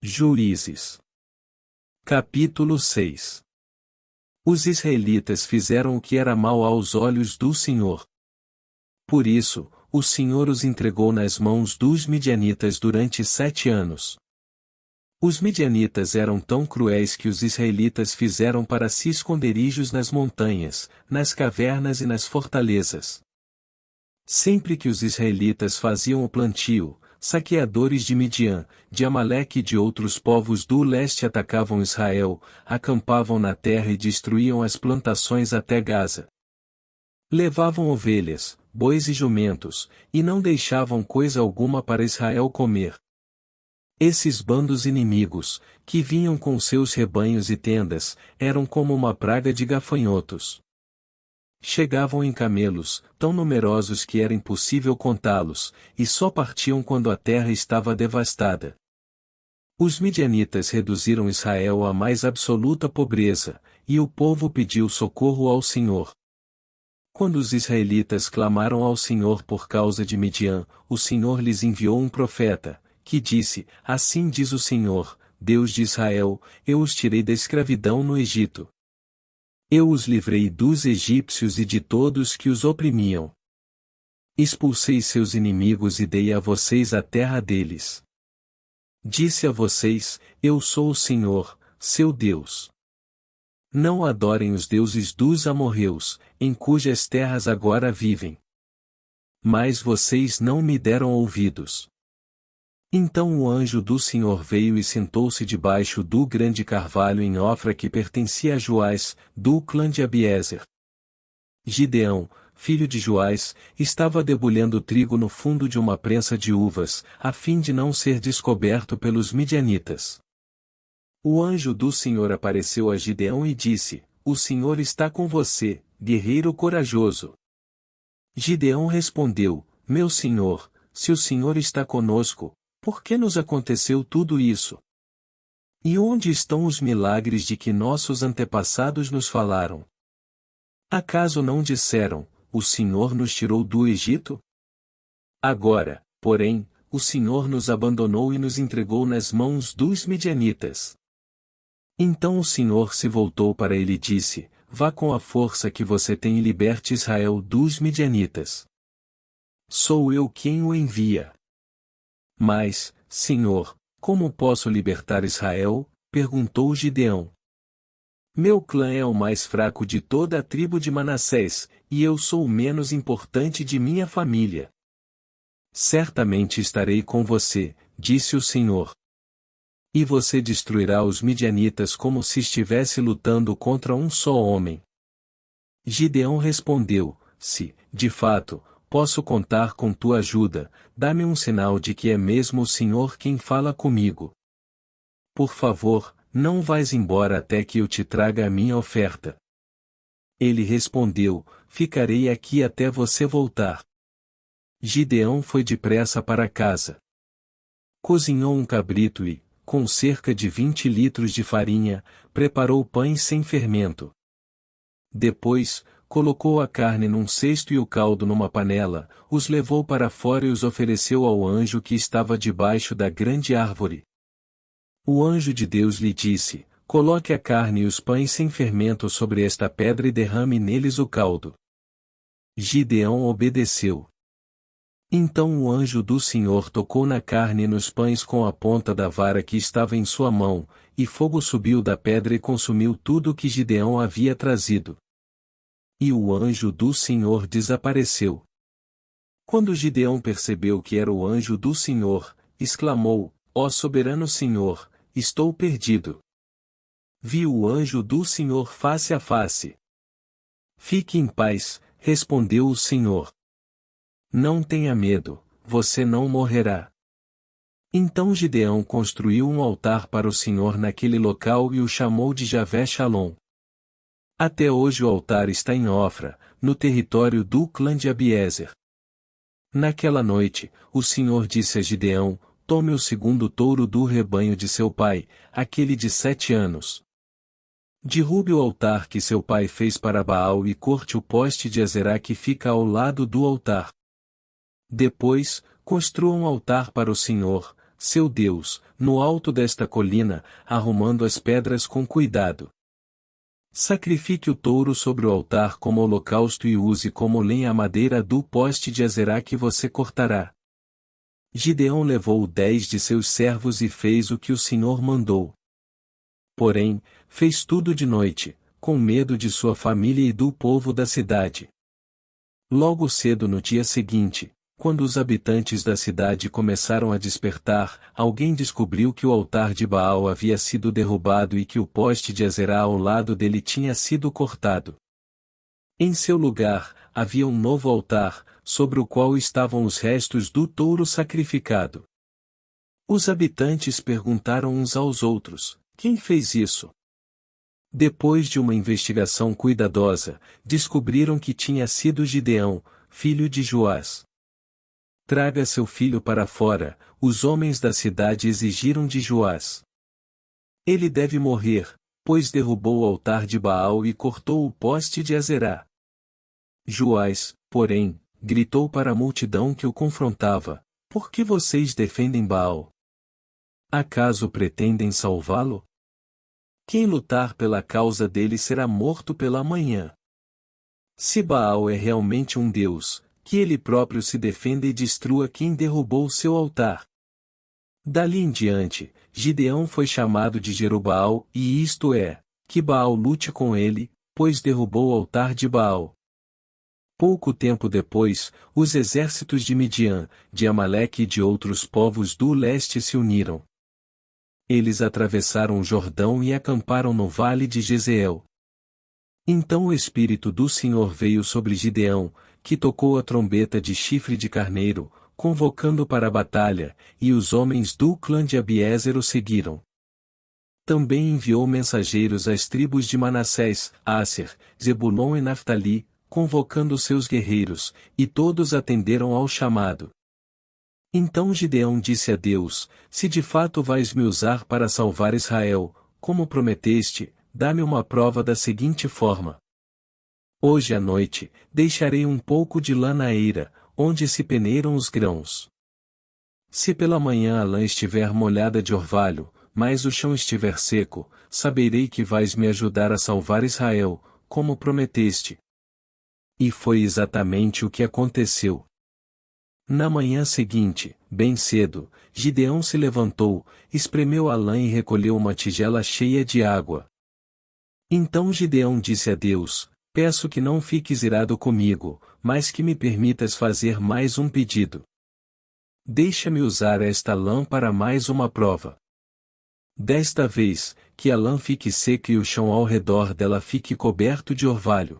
Juízes. Capítulo 6. Os israelitas fizeram o que era mal aos olhos do Senhor. Por isso, o Senhor os entregou nas mãos dos midianitas durante 7 anos. Os midianitas eram tão cruéis que os israelitas fizeram para si esconderijos nas montanhas, nas cavernas e nas fortalezas. Sempre que os israelitas faziam o plantio, saqueadores de Midian, de Amaleque e de outros povos do leste atacavam Israel, acampavam na terra e destruíam as plantações até Gaza. Levavam ovelhas, bois e jumentos, e não deixavam coisa alguma para Israel comer. Esses bandos inimigos, que vinham com seus rebanhos e tendas, eram como uma praga de gafanhotos. Chegavam em camelos, tão numerosos que era impossível contá-los, e só partiam quando a terra estava devastada. Os midianitas reduziram Israel à mais absoluta pobreza, e o povo pediu socorro ao Senhor. Quando os israelitas clamaram ao Senhor por causa de Midian, o Senhor lhes enviou um profeta, que disse: Assim diz o Senhor, Deus de Israel, eu os tirei da escravidão no Egito. Eu os livrei dos egípcios e de todos que os oprimiam. Expulsei seus inimigos e dei a vocês a terra deles. Disse a vocês: Eu sou o Senhor, seu Deus. Não adorem os deuses dos amorreus, em cujas terras agora vivem. Mas vocês não me deram ouvidos. Então o anjo do Senhor veio e sentou-se debaixo do grande carvalho em Ofra que pertencia a Joás, do clã de Abiezer. Gideão, filho de Joás, estava debulhando trigo no fundo de uma prensa de uvas, a fim de não ser descoberto pelos midianitas. O anjo do Senhor apareceu a Gideão e disse: O Senhor está com você, guerreiro corajoso. Gideão respondeu: Meu senhor, se o Senhor está conosco, por que nos aconteceu tudo isso? E onde estão os milagres de que nossos antepassados nos falaram? Acaso não disseram: O Senhor nos tirou do Egito? Agora, porém, o Senhor nos abandonou e nos entregou nas mãos dos midianitas. Então o Senhor se voltou para ele e disse: Vá com a força que você tem e liberte Israel dos midianitas. Sou eu quem o envia. Mas, Senhor, como posso libertar Israel? Perguntou Gideão. Meu clã é o mais fraco de toda a tribo de Manassés, e eu sou o menos importante de minha família. Certamente estarei com você, disse o Senhor. E você destruirá os midianitas como se estivesse lutando contra um só homem. Gideão respondeu: Se, de fato, posso contar com tua ajuda, dá-me um sinal de que é mesmo o Senhor quem fala comigo. Por favor, não vás embora até que eu te traga a minha oferta. Ele respondeu: Ficarei aqui até você voltar. Gideão foi depressa para casa. Cozinhou um cabrito e, com cerca de 20 litros de farinha, preparou pães sem fermento. Depois, colocou a carne num cesto e o caldo numa panela, os levou para fora e os ofereceu ao anjo que estava debaixo da grande árvore. O anjo de Deus lhe disse: Coloque a carne e os pães sem fermento sobre esta pedra e derrame neles o caldo. Gideão obedeceu. Então o anjo do Senhor tocou na carne e nos pães com a ponta da vara que estava em sua mão, e fogo subiu da pedra e consumiu tudo o que Gideão havia trazido. E o anjo do Senhor desapareceu. Quando Gideão percebeu que era o anjo do Senhor, exclamou: Ó soberano Senhor, estou perdido. Vi o anjo do Senhor face a face. Fique em paz, respondeu o Senhor. Não tenha medo, você não morrerá. Então Gideão construiu um altar para o Senhor naquele local e o chamou de Javé Shalom. Até hoje o altar está em Ofra, no território do clã de Abiezer. Naquela noite, o Senhor disse a Gideão: Tome o segundo touro do rebanho de seu pai, aquele de 7 anos. Derrube o altar que seu pai fez para Baal e corte o poste de Azerá que fica ao lado do altar. Depois, construa um altar para o Senhor, seu Deus, no alto desta colina, arrumando as pedras com cuidado. Sacrifique o touro sobre o altar como holocausto e use como lenha a madeira do poste de Azerá que você cortará. Gideão levou 10 de seus servos e fez o que o Senhor mandou. Porém, fez tudo de noite, com medo de sua família e do povo da cidade. Logo cedo no dia seguinte, quando os habitantes da cidade começaram a despertar, alguém descobriu que o altar de Baal havia sido derrubado e que o poste de Azerá ao lado dele tinha sido cortado. Em seu lugar, havia um novo altar, sobre o qual estavam os restos do touro sacrificado. Os habitantes perguntaram uns aos outros: quem fez isso? Depois de uma investigação cuidadosa, descobriram que tinha sido Gideão, filho de Joás. Traga seu filho para fora, os homens da cidade exigiram de Joás. Ele deve morrer, pois derrubou o altar de Baal e cortou o poste de Azerá. Joás, porém, gritou para a multidão que o confrontava: por que vocês defendem Baal? Acaso pretendem salvá-lo? Quem lutar pela causa dele será morto pela manhã. Se Baal é realmente um deus, que ele próprio se defenda e destrua quem derrubou seu altar. Dali em diante, Gideão foi chamado de Jerubaal, e isto é, que Baal lute com ele, pois derrubou o altar de Baal. Pouco tempo depois, os exércitos de Midian, de Amaleque e de outros povos do leste se uniram. Eles atravessaram o Jordão e acamparam no vale de Jezeel. Então o Espírito do Senhor veio sobre Gideão, que tocou a trombeta de chifre de carneiro, convocando para a batalha, e os homens do clã de Abiézer o seguiram. Também enviou mensageiros às tribos de Manassés, Asser, Zebulon e Naftali, convocando seus guerreiros, e todos atenderam ao chamado. Então Gideão disse a Deus: se de fato vais me usar para salvar Israel, como prometeste, dá-me uma prova da seguinte forma. Hoje à noite, deixarei um pouco de lã na eira, onde se peneiram os grãos. Se pela manhã a lã estiver molhada de orvalho, mas o chão estiver seco, saberei que vais me ajudar a salvar Israel, como prometeste. E foi exatamente o que aconteceu. Na manhã seguinte, bem cedo, Gideão se levantou, espremeu a lã e recolheu uma tigela cheia de água. Então Gideão disse a Deus: peço que não fiques irado comigo, mas que me permitas fazer mais um pedido. Deixa-me usar esta lã para mais uma prova. Desta vez, que a lã fique seca e o chão ao redor dela fique coberto de orvalho.